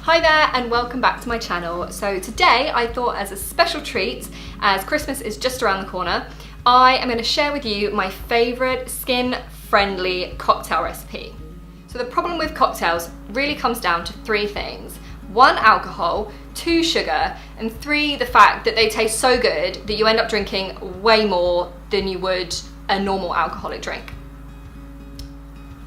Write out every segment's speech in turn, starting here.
Hi there and welcome back to my channel. So today I thought, as a special treat, as Christmas is just around the corner, I am going to share with you my favourite skin-friendly cocktail recipe. So the problem with cocktails really comes down to three things. 1, alcohol, 2, sugar, and 3, the fact that they taste so good that you end up drinking way more than you would a normal alcoholic drink.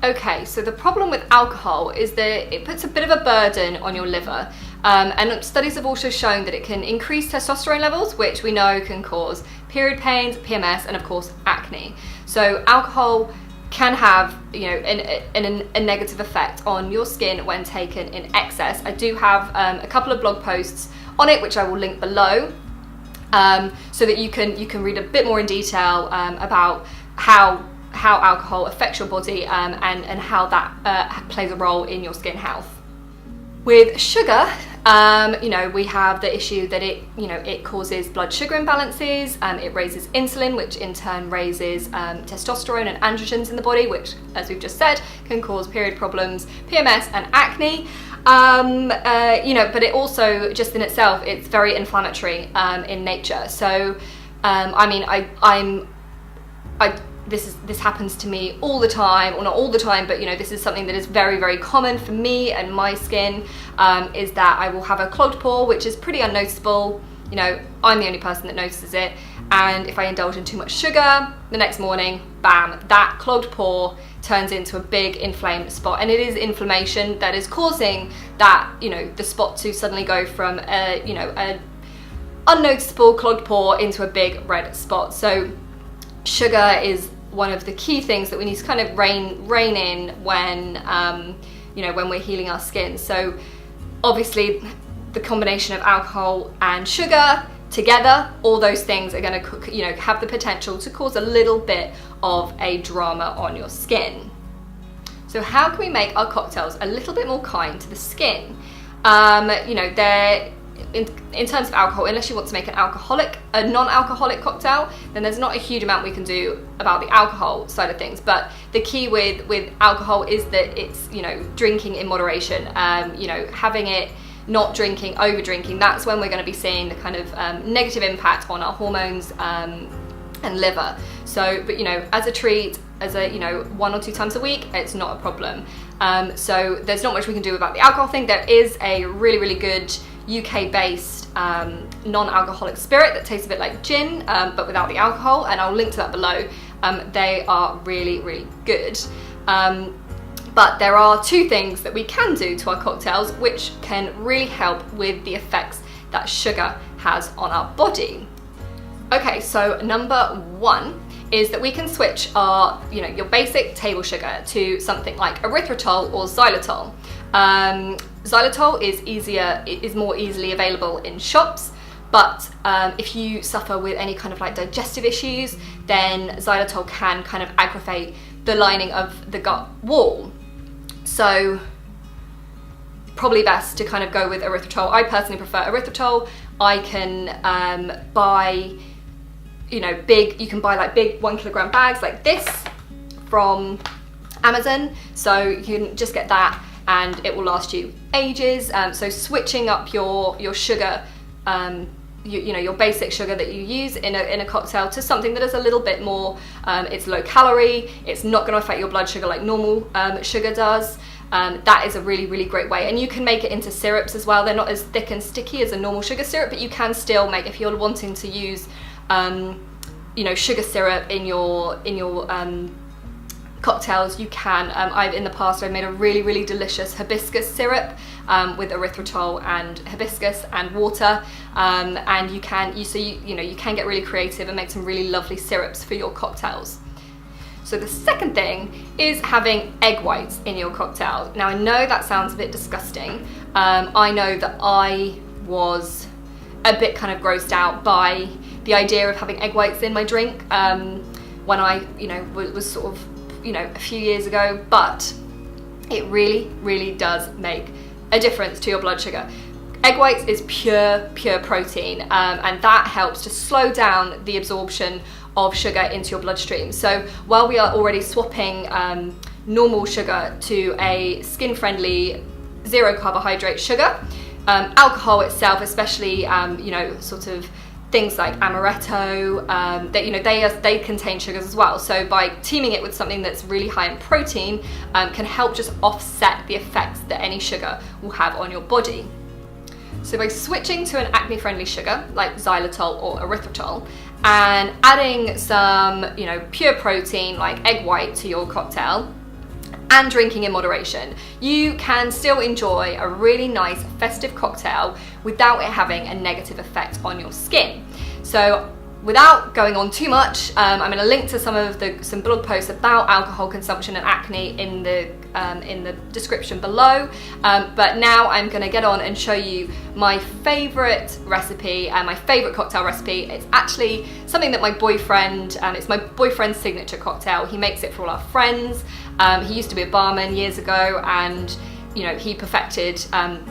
Okay, so the problem with alcohol is that it puts a bit of a burden on your liver, and studies have also shown that it can increase testosterone levels, which we know can cause period pains, PMS, and of course acne. So alcohol can have, a negative effect on your skin when taken in excess. I do have a couple of blog posts on it, which I will link below, so that you can read a bit more in detail about how alcohol affects your body and how that plays a role in your skin health. With sugar, we have the issue that it causes blood sugar imbalances, it raises insulin, which in turn raises testosterone and androgens in the body, which, as we've just said, can cause period problems, PMS and acne. But it also, just in itself, it's very inflammatory in nature. So, this happens to me all the time, or not all the time, but this is something that is very, very common for me and my skin, is that I will have a clogged pore, which is pretty unnoticeable. I'm the only person that notices it, and if I indulge in too much sugar, the next morning, bam, that clogged pore turns into a big inflamed spot, and it is inflammation that is causing that, the spot to suddenly go from a unnoticeable clogged pore into a big red spot. So sugar is one of the key things that we need to kind of rein in when when we're healing our skin. So obviously the combination of alcohol and sugar together, all those things are going to have the potential to cause a little bit of a drama on your skin. So how can we make our cocktails a little bit more kind to the skin? They're in terms of alcohol, unless you want to make a non-alcoholic cocktail, then there's not a huge amount we can do about the alcohol side of things. But the key with alcohol is that it's, drinking in moderation, having it, not drinking, over drinking. That's when we're going to be seeing the kind of negative impact on our hormones and liver. So, but as a treat, as a 1 or 2 times a week, it's not a problem. So there's not much we can do about the alcohol thing. There is a really, really good UK-based non-alcoholic spirit that tastes a bit like gin, but without the alcohol, and I'll link to that below. They are really, really good. But there are 2 things that we can do to our cocktails which can really help with the effects that sugar has on our body. Okay, so number 1 is that we can switch our, your basic table sugar to something like erythritol or xylitol. Xylitol is more easily available in shops, but if you suffer with any kind of digestive issues, then xylitol can kind of aggravate the lining of the gut wall. So probably best to kind of go with erythritol. I personally prefer erythritol. I can buy you can buy big 1 kilogram bags like this from Amazon, so you can just get that and it will last you ages. So switching up your sugar, your basic sugar that you use in a cocktail to something that is a little bit more, it's low calorie, it's not going to affect your blood sugar like normal sugar does. That is a really, really great way, and you can make it into syrups as well. They're not as thick and sticky as a normal sugar syrup, but you can still make, if you're wanting to use sugar syrup in your cocktails, you can. In the past I've made a really, really delicious hibiscus syrup with erythritol and hibiscus and water, and you can get really creative and make some really lovely syrups for your cocktails. So the second thing is having egg whites in your cocktail. Now I know that sounds a bit disgusting. I know that I was a bit kind of grossed out by the idea of having egg whites in my drink when I was sort of a few years ago, but it really, really does make a difference to your blood sugar. Egg whites is pure protein, and that helps to slow down the absorption of sugar into your bloodstream. So while we are already swapping normal sugar to a skin-friendly zero carbohydrate sugar. Alcohol itself, especially you know, sort of things like amaretto, that, you know, they contain sugars as well. So by teaming it with something that's really high in protein, can help just offset the effects that any sugar will have on your body. So by switching to an acne-friendly sugar like xylitol or erythritol, and adding some, you know, pure protein like egg white to your cocktail, and drinking in moderation, you can still enjoy a really nice festive cocktail without it having a negative effect on your skin. So without going on too much, I'm going to link to some blog posts about alcohol consumption and acne in the description below. But now I'm going to get on and show you my favourite recipe, my favourite cocktail recipe. It's actually something that my boyfriend, it's my boyfriend's signature cocktail. He makes it for all our friends. He used to be a barman years ago, and you know, he perfected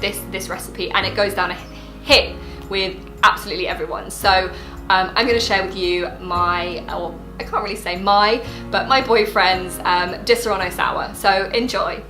this recipe, and it goes down a hit with absolutely everyone. So I'm going to share with you my, or I can't really say my, but my boyfriend's Disaronno Sour. So enjoy.